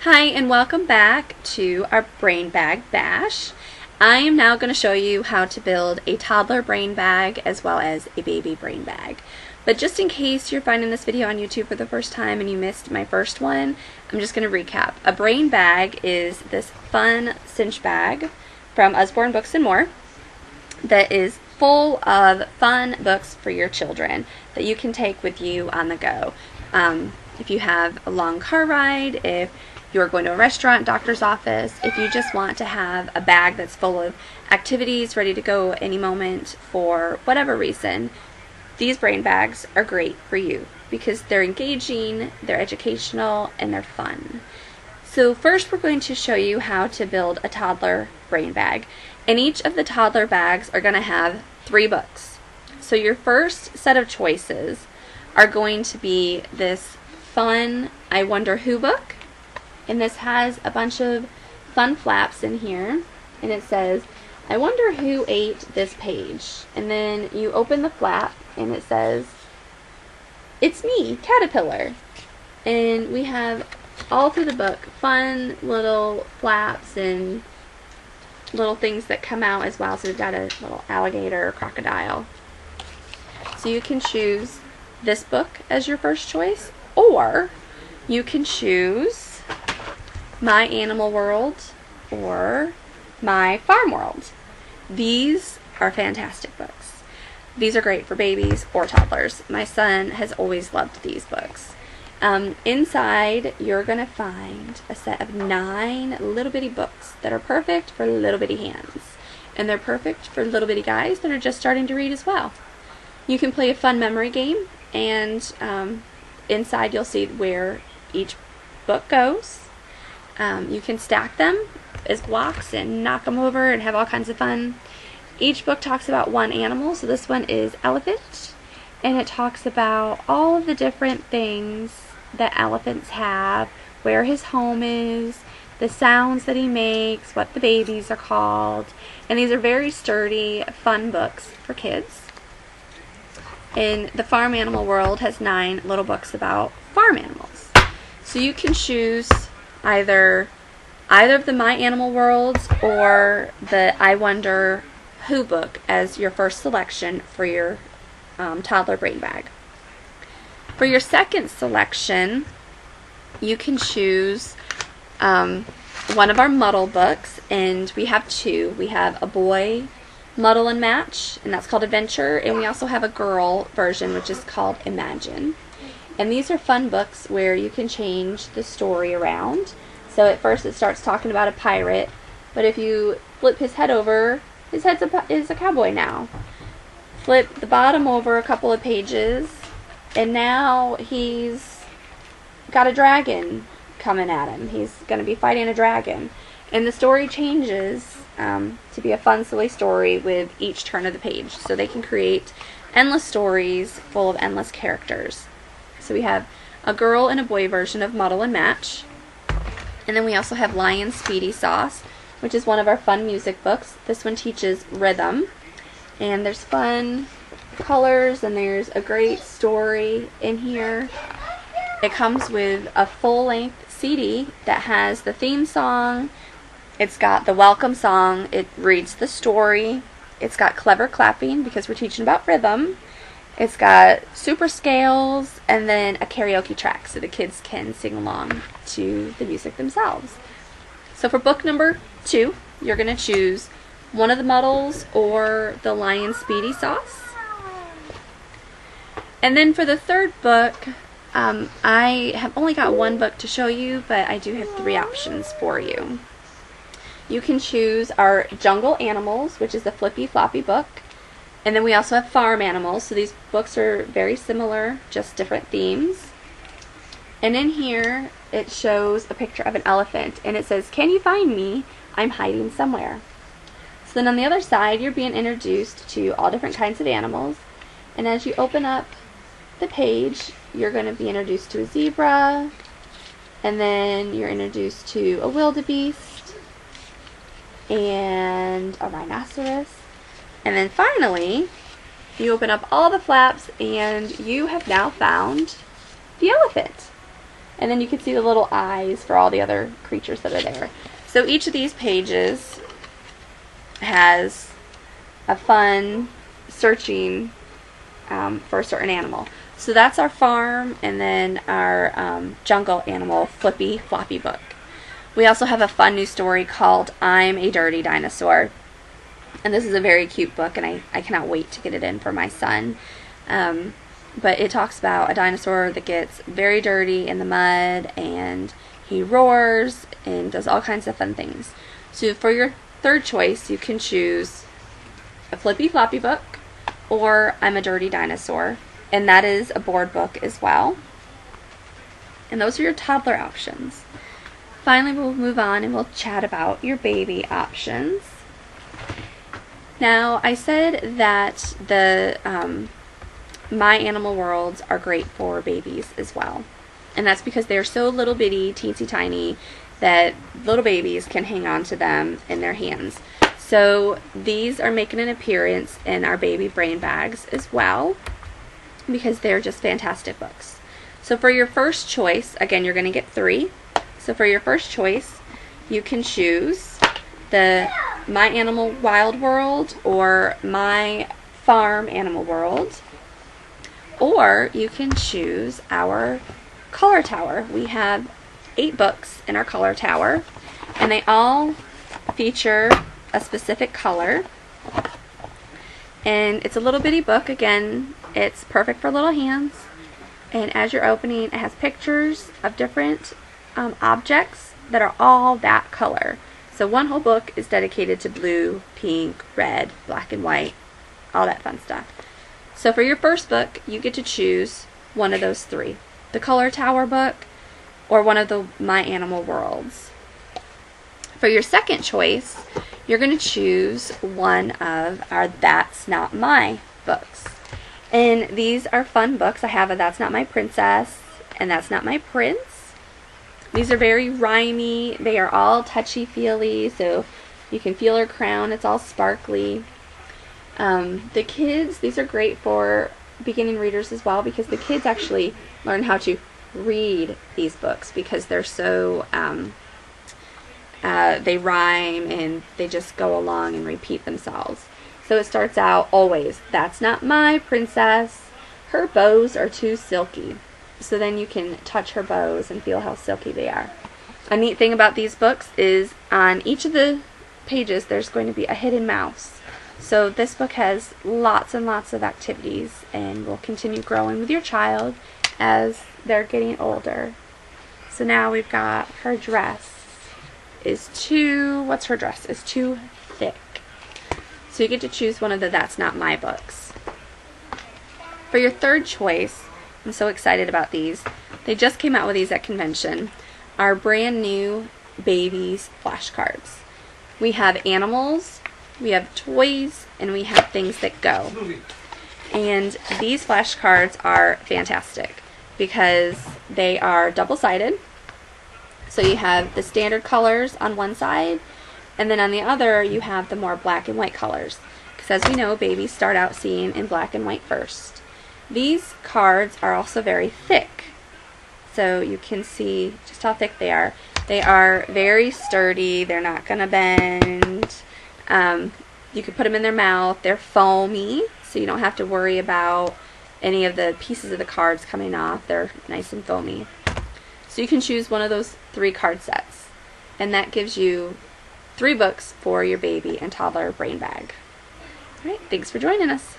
Hi and welcome back to our brain bag bash. I am now going to show you how to build a toddler brain bag as well as a baby brain bag. But just in case you're finding this video on YouTube for the first time and you missed my first one, I'm just going to recap. A brain bag is this fun cinch bag from Usborne Books and More that is full of fun books for your children that you can take with you on the go. If you have a long car ride, if you're going to a restaurant, doctor's office, if you just want to have a bag that's full of activities ready to go any moment for whatever reason, these brain bags are great for you because they're engaging, they're educational, and they're fun. So first we're going to show you how to build a toddler brain bag. And each of the toddler bags are going to have 3 books. So your first set of choices are going to be this fun I Wonder Who book. And this has a bunch of fun flaps in here. And it says, I wonder who ate this page. And then you open the flap and it says, it's me, Caterpillar. And we have all through the book fun little flaps and little things that come out as well. So we've got a little alligator or crocodile. So you can choose this book as your first choice, or you can choose My Animal World or My Farm World. These are fantastic books. These are great for babies or toddlers. My son has always loved these books. Inside, you're going to find a set of 9 little bitty books that are perfect for little bitty hands. And they're perfect for little bitty guys that are just starting to read as well. You can play a fun memory game, and inside you'll see where each book goes. You can stack them as blocks and knock them over and have all kinds of fun. Each book talks about one animal, so this one is elephant, and it talks about all of the different things that elephants have, where his home is, the sounds that he makes, what the babies are called, and these are very sturdy, fun books for kids. And the Farm Animal World has 9 little books about farm animals. So you can choose either of the My Animal Worlds or the I Wonder Who book as your first selection for your toddler brain bag. For your second selection, you can choose one of our muddle books, and we have 2. We have a boy muddle and match, and that's called Adventure, and we also have a girl version, which is called Imagine. And these are fun books where you can change the story around. So at first it starts talking about a pirate, but if you flip his head over, his head is a cowboy now. Flip the bottom over a couple of pages, and now he's got a dragon coming at him. He's going to be fighting a dragon. And the story changes to be a fun, silly story with each turn of the page. So they can create endless stories full of endless characters. So we have a girl and a boy version of Muddle and Match. And then we also have Lion Speedy Sauce, which is one of our fun music books. This one teaches rhythm. And there's fun colors, and there's a great story in here. It comes with a full-length CD that has the theme song. It's got the welcome song. It reads the story. It's got clever clapping because we're teaching about rhythm. It's got super scales, and then a karaoke track so the kids can sing along to the music themselves. So for book number 2, you're going to choose one of the muddles or the Lion Speedy Sauce. And then for the third book, I have only got 1 book to show you, but I do have 3 options for you. You can choose our Jungle Animals, which is the flippy floppy book. And then we also have Farm Animals, so these books are very similar, just different themes. And in here, it shows a picture of an elephant, and it says, "Can you find me? I'm hiding somewhere." So then on the other side, you're being introduced to all different kinds of animals. And as you open up the page, you're going to be introduced to a zebra, and then you're introduced to a wildebeest, and a rhinoceros. And then finally, you open up all the flaps, and you have now found the elephant. And then you can see the little eyes for all the other creatures that are there. So each of these pages has a fun searching for a certain animal. So that's our farm, and then our jungle animal flippy floppy book. We also have a fun new story called I'm a Dirty Dinosaur. And this is a very cute book, and I cannot wait to get it in for my son. But it talks about a dinosaur that gets very dirty in the mud, and he roars and does all kinds of fun things. So for your third choice, you can choose a flippy floppy book or I'm a Dirty Dinosaur. And that is a board book as well. And those are your toddler options. Finally, we'll move on and we'll chat about your baby options. Now, I said that the My Animal Worlds are great for babies as well. And that's because they're so little bitty, teensy tiny, that little babies can hang on to them in their hands. So these are making an appearance in our baby brain bags as well, because they're just fantastic books. So for your first choice, again, you're going to get 3. So for your first choice, you can choose the My Animal Wild World or My Farm Animal World, or you can choose our color tower. We have 8 books in our color tower, and they all feature a specific color. And it's a little bitty book. Again, it's perfect for little hands. And as you're opening, it has pictures of different objects that are all that color. So one whole book is dedicated to blue, pink, red, black and white, all that fun stuff. So for your first book, you get to choose one of those 3. The Color Tower book or one of the My Animal Worlds. For your second choice, you're going to choose one of our That's Not My books. And these are fun books. I have a That's Not My Princess and That's Not My Prince. These are very rhymey. They are all touchy-feely, so you can feel her crown. It's all sparkly. The kids, these are great for beginning readers as well, because the kids actually learn how to read these books because they're so, they rhyme and they just go along and repeat themselves. So it starts out always, that's not my princess, her bows are too silky. So then you can touch her bows and feel how silky they are. A neat thing about these books is on each of the pages there's going to be a hidden mouse. So this book has lots and lots of activities and will continue growing with your child as they're getting older. So now we've got her dress is too, what's her dress? Is too thick. So you get to choose one of the That's Not My books. For your third choice, I'm so excited about these. They just came out with these at convention. Our brand new babies flashcards. We have animals, we have toys, and we have things that go. And these flashcards are fantastic because they are double-sided. So you have the standard colors on one side, and then on the other you have the more black and white colors. Because as we know, babies start out seeing in black and white first. These cards are also very thick. So you can see just how thick they are. They are very sturdy. They're not going to bend. You can put them in their mouth. They're foamy, so you don't have to worry about any of the pieces of the cards coming off. They're nice and foamy. So you can choose one of those 3 card sets. And that gives you 3 books for your baby and toddler brain bag. Alright, thanks for joining us.